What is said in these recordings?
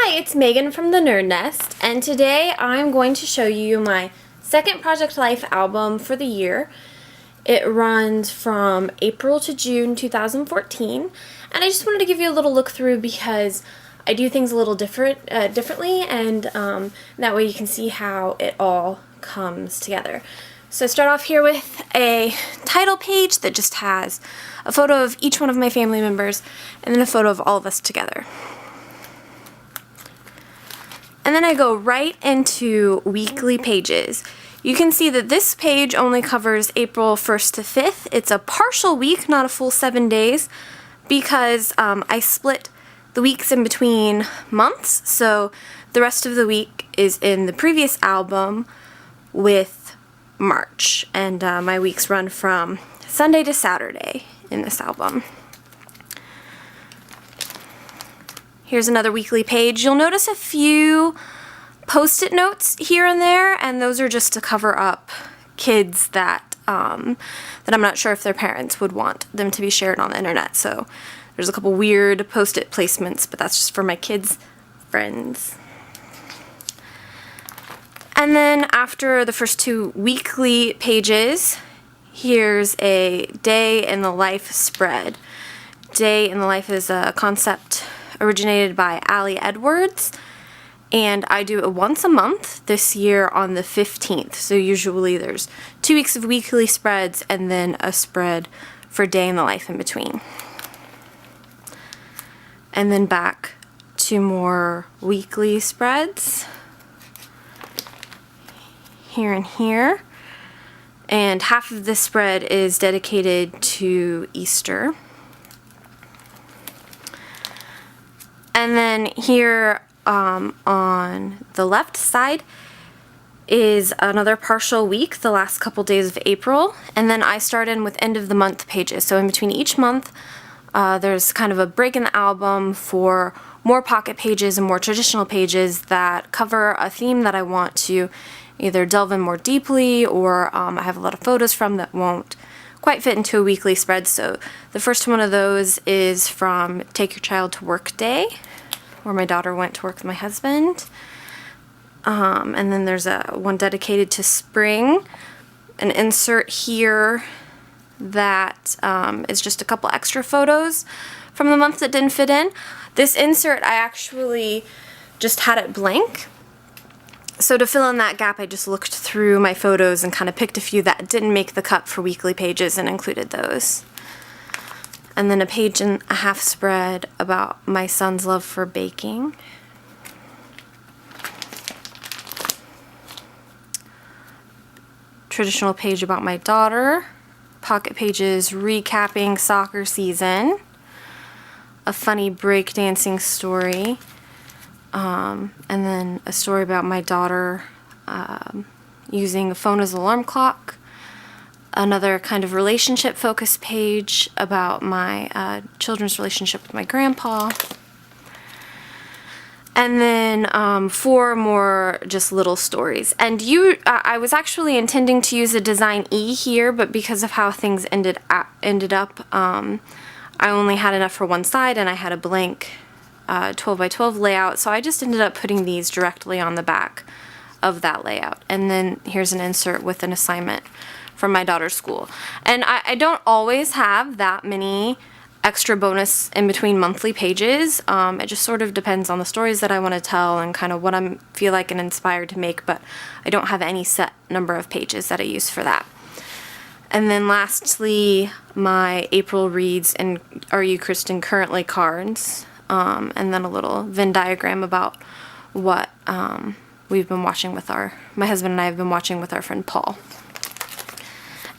Hi, it's Megan from the Nerd Nest, and today I'm going to show you my second Project Life album for the year. It runs from April to June 2014, and I just wanted to give you a little look through because I do things a little differently, and that way you can see how it all comes together. So I start off here with a title page that just has a photo of each one of my family members and then a photo of all of us together. And then I go right into weekly pages. You can see that this page only covers April 1st to 5th. It's a partial week, not a full 7 days, because I split the weeks in between months. So the rest of the week is in the previous album with March. And my weeks run from Sunday to Saturday in this album. Here's another weekly page. You'll notice a few post-it notes here and there, and those are just to cover up kids that I'm not sure if their parents would want them to be shared on the internet. So there's a couple weird post-it placements, but that's just for my kids' friends. And then after the first two weekly pages, here's a Day in the Life spread. Day in the Life is a concept originated by Ali Edwards, and I do it once a month this year on the 15th. So usually there's 2 weeks of weekly spreads and then a spread for Day in the Life in between. And then back to more weekly spreads here and here. And half of this spread is dedicated to Easter. And then here on the left side is another partial week, the last couple days of April. And then I start in with end of the month pages. So in between each month, there's kind of a break in the album for more pocket pages and more traditional pages that cover a theme that I want to either delve in more deeply, or I have a lot of photos from that won't quite fit into a weekly spread. So the first one of those is from Take Your Child to Work Day, where my daughter went to work with my husband. And then there's one dedicated to spring, an insert here that is just a couple extra photos from the month that didn't fit in. This insert, I actually just had it blank. So to fill in that gap, I just looked through my photos and kind of picked a few that didn't make the cut for weekly pages and included those. And then a page and a half spread about my son's love for baking. Traditional page about my daughter. Pocket pages recapping soccer season. A funny breakdancing story. And then a story about my daughter using a phone as an alarm clock. Another kind of relationship focused page about my children's relationship with my grandpa. And then 4 more just little stories. And I was actually intending to use a design E here, but because of how things ended up, I only had enough for one side, and I had a blank 12 by 12 layout, so I just ended up putting these directly on the back of that layout. And then here's an insert with an assignment from my daughter's school. And I don't always have that many extra bonus in between monthly pages. It just sort of depends on the stories that I want to tell and kind of what I feel like and inspired to make, but I don't have any set number of pages that I use for that. And then lastly, my April reads and Are You Kristen Currently cards. And then a little Venn diagram about what we've been watching with my husband and I have been watching with our friend Paul.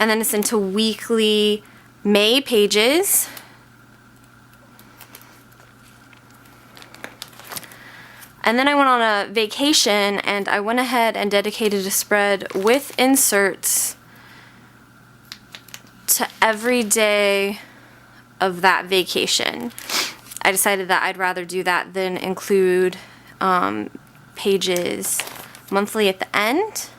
And then it's into weekly May pages. And then I went on a vacation, and I went ahead and dedicated a spread with inserts to every day of that vacation. I decided that I'd rather do that than include pages monthly at the end.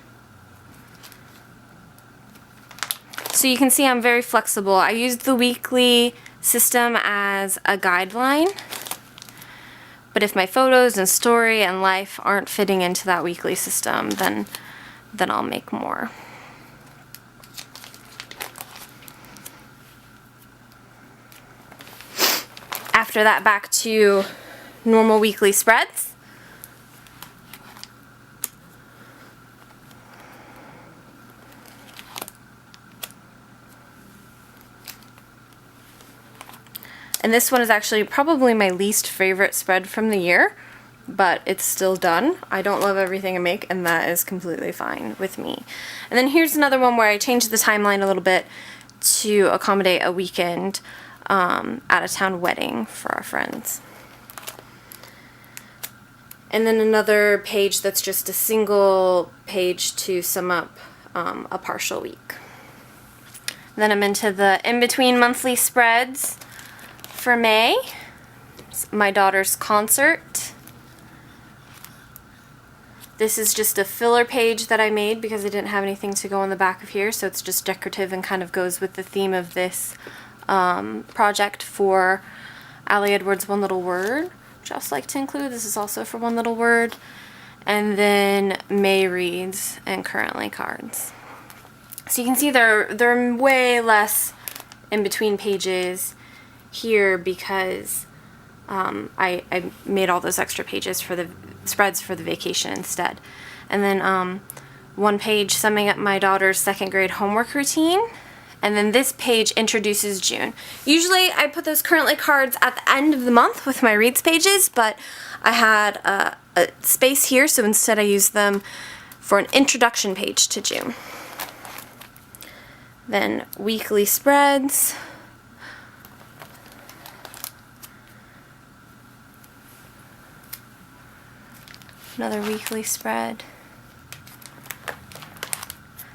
So you can see I'm very flexible. I used the weekly system as a guideline, But if my photos and story and life aren't fitting into that weekly system, then I'll make more. After that, back to normal weekly spreads. And this one is actually probably my least favorite spread from the year, but it's still done. I don't love everything I make, and that is completely fine with me. And then here's another one where I changed the timeline a little bit to accommodate a weekend out-of-town wedding for our friends. And then another page that's just a single page to sum up a partial week. Then I'm into the in-between monthly spreads. For May, it's my daughter's concert. This is just a filler page that I made because I didn't have anything to go on the back of here, so it's just decorative and kind of goes with the theme of this project for Allie Edwards' One Little Word, which I also like to include. This is also for One Little Word. And then May reads and currently cards. So you can see they're way less in between pages here because I made all those extra pages for the spreads for the vacation instead. And then one page summing up my daughter's 2nd grade homework routine. And then this page introduces June. Usually I put those currently cards at the end of the month with my reads pages, but I had a space here, so instead I used them for an introduction page to June. Then weekly spreads. Another weekly spread.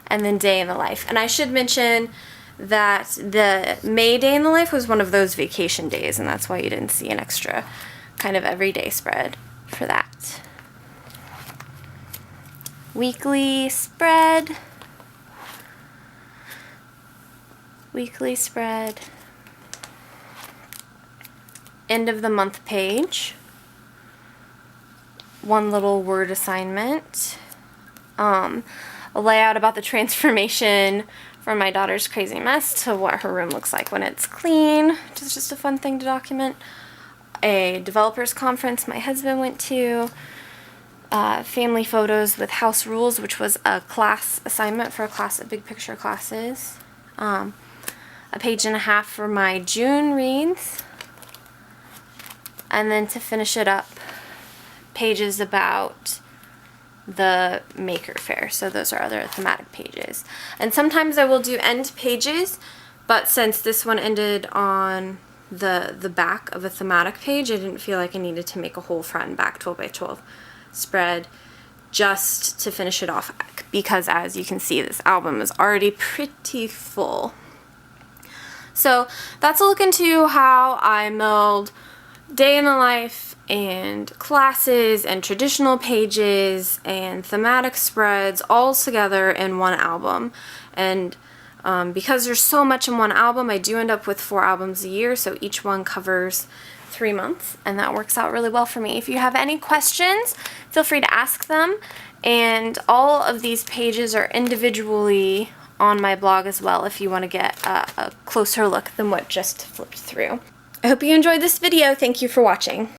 And then day in the life. And I should mention that the May day in the life was one of those vacation days, and that's why you didn't see an extra kind of everyday spread for that. Weekly spread. Weekly spread. End of the month page. One little word assignment. A layout about the transformation from my daughter's crazy mess to what her room looks like when it's clean, which is just a fun thing to document. A developers conference my husband went to. Family photos with house rules, which was a class assignment for a class of big picture classes. A page and a half for my June reads. And then to finish it up, pages about the Maker Faire. So those are other thematic pages. And sometimes I will do end pages, but since this one ended on the back of a thematic page, I didn't feel like I needed to make a whole front and back 12 by 12 spread just to finish it off, because as you can see, this album is already pretty full. So that's a look into how I meld day in the life and classes and traditional pages and thematic spreads all together in one album. And because there's so much in one album, I do end up with 4 albums a year, so each one covers 3 months, and that works out really well for me. If you have any questions, feel free to ask them, and all of these pages are individually on my blog as well if you want to get a closer look than what just flipped through. I hope you enjoyed this video. Thank you for watching.